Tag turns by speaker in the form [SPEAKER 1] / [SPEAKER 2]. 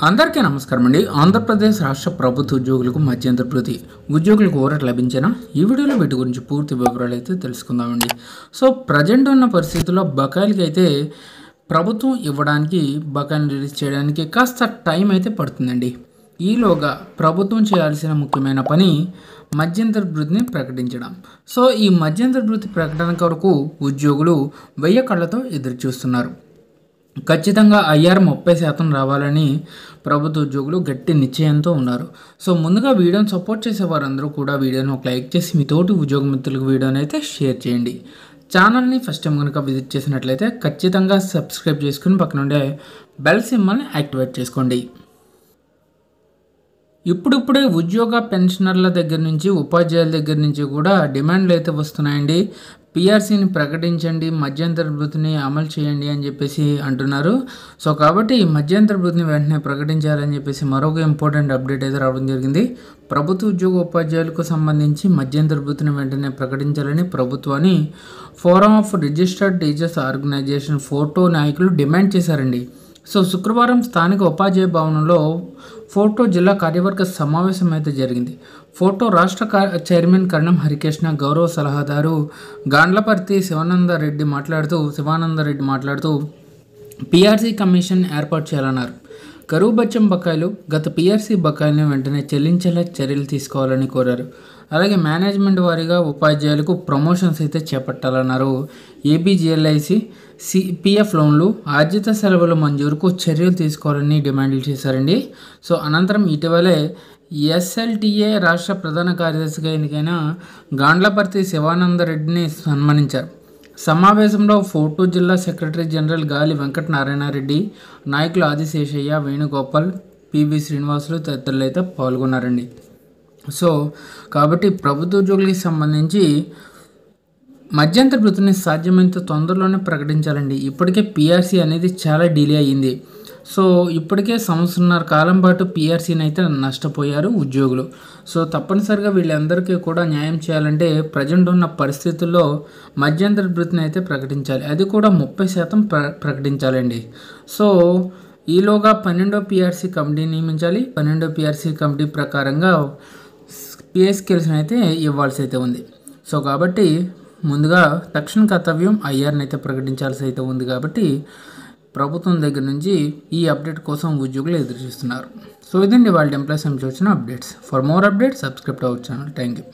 [SPEAKER 1] అందరికీ నమస్కారం అండి. ఆంధ్రప్రదేశ్ రాష్ట్ర ప్రభుత్వ ఉద్యోగులకు మధ్యంతర భృతి ఉద్యోగులకు ఊరట లభించిన ఈ వీడియోలో వీటి గురించి పూర్తి వివరాలు అయితే తెలుసుకుందామండి. సో ప్రజెంట్ ఉన్న పరిస్థితుల్లో బకాయిలకి అయితే ప్రభుత్వం ఇవ్వడానికి బకాయిలు రిలీజ్ చేయడానికి కాస్త టైం అయితే పడుతుందండి. ఈలోగా ప్రభుత్వం చేయాల్సిన ముఖ్యమైన పని మధ్యంతర భృతిని ప్రకటించడం. సో ఈ మధ్యంతర భృతి ప్రకటన కొరకు ఉద్యోగులు 1000 కళ్ళతో ఎదురు చూస్తున్నారు. ఖచ్చితంగా ఐఆర్ 30% రావాలని ప్రభుత్వ ఉద్యోగులు గట్టి నిశ్చయంతో ఉన్నారు. సో ముందుగా వీడియోని సపోర్ట్ చేసే వారందరూ కూడా వీడియోని ఒక లైక్ చేసి మీ తోటి ఉద్యోగ మిత్రులకు వీడియోని అయితే షేర్ చేయండి. ఛానల్ని ఫస్ట్ టైం కనుక విజిట్ చేసినట్లయితే ఖచ్చితంగా సబ్స్క్రైబ్ చేసుకుని పక్కన ఉండే బెల్ సింబల్ని యాక్టివేట్ చేసుకోండి. ఇప్పుడిప్పుడే ఉద్యోగ పెన్షనర్ల దగ్గర నుంచి ఉపాధ్యాయుల దగ్గర నుంచి కూడా డిమాండ్లు అయితే వస్తున్నాయండి. పిఆర్సీని ప్రకటించండి, మధ్యంతర భృతిని అమలు చేయండి అని చెప్పేసి అంటున్నారు. సో కాబట్టి మధ్యంతర భృతిని వెంటనే ప్రకటించాలని చెప్పేసి మరొక ఇంపార్టెంట్ అప్డేట్ అయితే రావడం జరిగింది. ప్రభుత్వ ఉద్యోగ ఉపాధ్యాయులకు సంబంధించి మధ్యంతర భృతిని వెంటనే ప్రకటించాలని ప్రభుత్వాన్ని forum of registered teachers organisation ఫోటో నాయకులు డిమాండ్ చేశారండి. సో శుక్రవారం స్థానిక ఉపాధ్యాయ భవనంలో ఫోటో జిల్లా కార్యవర్గ సమావేశం అయితే జరిగింది. ఫోటో రాష్ట్ర చైర్మన్ కరణం హరికృష్ణ, గౌరవ సలహాదారు గాండ్లపర్తి శివానందరెడ్డి మాట్లాడుతూ పిఆర్సీ కమిషన్ ఏర్పాటు చేయాలన్నారు. కరువు బచ్చం బకాయిలు, గత పిఆర్సీ బకాయిలను వెంటనే చెల్లించేలా చర్యలు తీసుకోవాలని కోరారు. అలాగే మేనేజ్మెంట్ వారీగా ఉపాధ్యాయులకు ప్రమోషన్స్ అయితే చేపట్టాలన్నారు. ఏపీజీఎల్ఐసి సిపిఎఫ్ లోన్లు, ఆర్జిత సెలవుల మంజూరుకు చర్యలు తీసుకోవాలని డిమాండ్లు చేశారండి. సో అనంతరం ఇటీవలే ఎస్ఎల్టీఏ రాష్ట్ర ప్రధాన కార్యదర్శిగా ఎన్నికైన గాండ్లపర్తి శివానందరెడ్డిని సన్మానించారు. సమావేశంలో ఫోటో జిల్లా సెక్రటరీ జనరల్ గాలి వెంకట నారాయణరెడ్డి, నాయకులు ఆదిశేషయ్య, వేణుగోపాల్, పివి శ్రీనివాసులు తదితరులు అయితే పాల్గొన్నారండి. సో కాబట్టి ప్రభుత్వ ఉద్యోగులకు సంబంధించి మధ్యంతర భృతిని సాధ్యమైనంత తొందరలోనే ప్రకటించాలండి. ఇప్పటికే పిఆర్సీ అనేది చాలా డిలే అయ్యింది. సో ఇప్పటికే 1.5 కాలం పాటు పిఆర్సీని అయితే నష్టపోయారు ఉద్యోగులు. సో తప్పనిసరిగా వీళ్ళందరికీ కూడా న్యాయం చేయాలంటే ప్రజెంట్ ఉన్న పరిస్థితుల్లో మధ్యంతర భృతిని అయితే ప్రకటించాలి. అది కూడా 30% ప్రకటించాలండి. సో ఈలోగా 12వ పిఆర్సీ కమిటీ నియమించాలి. 12వ పిఆర్సీ కమిటీ ప్రకారంగా పిఏ స్కేల్స్ని అయితే ఇవ్వాల్సి అయితే ఉంది. సో కాబట్టి ముందుగా తక్షణ కర్తవ్యం ఐఆర్ని అయితే ప్రకటించాల్సి అయితే ఉంది. కాబట్టి ప్రభుత్వం దగ్గర నుంచి ఈ అప్డేట్ కోసం ఉద్యోగులు ఎదురు చూస్తున్నారు. సో ఇదండి వాళ్ళ ఎంప్లాయీస్ నుంచి వచ్చిన updates. For more updates subscribe to our channel. Thank you.